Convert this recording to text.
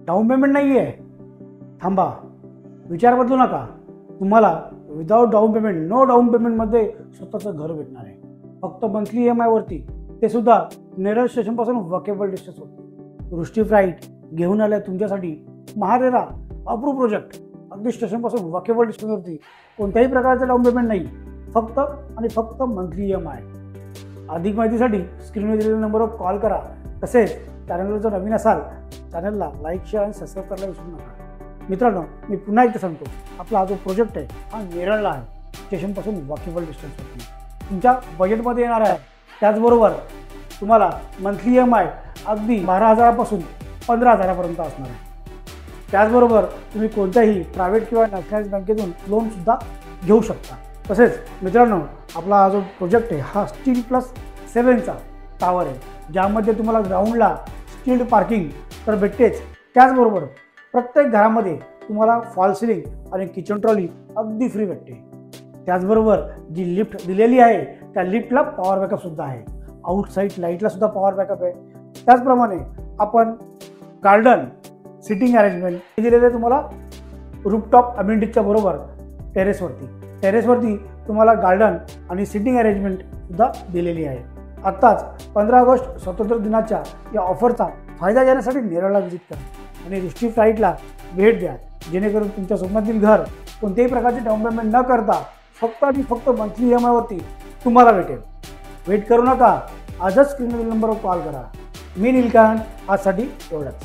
Down payment नाही आहे? थांबा, विचार बदलू नका. तुम्हाला without down payment, no down पेमेंटमध्ये स्वतःचं घर भेटणार आहे. फक्त मंथली EMI वरती, ते सुद्धा नेरळ स्टेशनपासून वॉकेबल डिस्टन्स होतं. दृष्टी फ्लाईट घेऊन आल्या तुमच्यासाठी महारेरा अप्रूव्ह प्रोजेक्ट. अगदी स्टेशनपासून वॉकेबल डिस्टन्सवरती, कोणत्याही प्रकारचं डाऊन पेमेंट नाही, फक्त आणि फक्त मंथली EMI. अधिक माहितीसाठी स्क्रीनवर दिलेल्या नंबरवर कॉल करा. तसेच चॅनलवर जर नवीन असाल, चॅनलला लाईक, शेअर आणि सबस्क्राईब करायला विसरू नका. मित्रांनो, मी पुन्हा एकदा सांगतो, आपला हा जो प्रोजेक्ट आहे हा नेरळला आहे, स्टेशनपासून वॉकेबल डिस्टन्सवरती, तुमच्या बजेटमध्ये येणार आहे. त्याचबरोबर तुम्हाला मंथली EMI अगदी 12,000पासून 15,000पर्यंत असणार आहे. त्याचबरोबर तुम्ही कोणत्याही प्रायव्हेट किंवा नॅशनलाइज बँकेतून लोनसुद्धा घेऊ शकता. तसेच मित्रांनो, आपला हा जो प्रोजेक्ट आहे हा स्टील +7चा टावर आहे, ज्यामध्ये तुम्हाला ग्राउंडला स्टील्ड पार्किंग तर भेटतेच. त्याचबरोबर प्रत्येक घरामध्ये तुम्हाला फॉल सिलिंग आणि किचन ट्रॉली अगदी फ्री भेटते. त्याचबरोबर जी लिफ्ट दिलेली आहे त्या लिफ्टला पॉवर बॅकअपसुद्धा आहे. आउटसाईड लाईटला सुद्धा पॉवर बॅकअप आहे. त्याचप्रमाणे आपण गार्डन, सिटिंग अरेंजमेंट दिलेले तुम्हाला रूफटॉप अमेनिटीजच्या बरोबर टेरेसवरती तुम्हाला गार्डन आणि सिटिंग अरेंजमेंटसुद्धा दिलेली आहे. आत्ताच 15 ऑगस्ट स्वातंत्र्य दिनाच्या या ऑफरचा फायदा घेण्यासाठी नेरळला व्हिजिट करा आणि दृष्टी फ्लाईटला भेट द्या, जेणेकरून तुमच्या स्वप्नातील घर कोणत्याही प्रकारचे डाऊन पेमेंट न करता फक्त आणि फक्त मंथली EMI वरती तुम्हाला भेटेल. वेट करू नका, आजच स्क्रीनवरील नंबरवर कॉल करा. मी नीलकांत, आजसाठी एवढंच.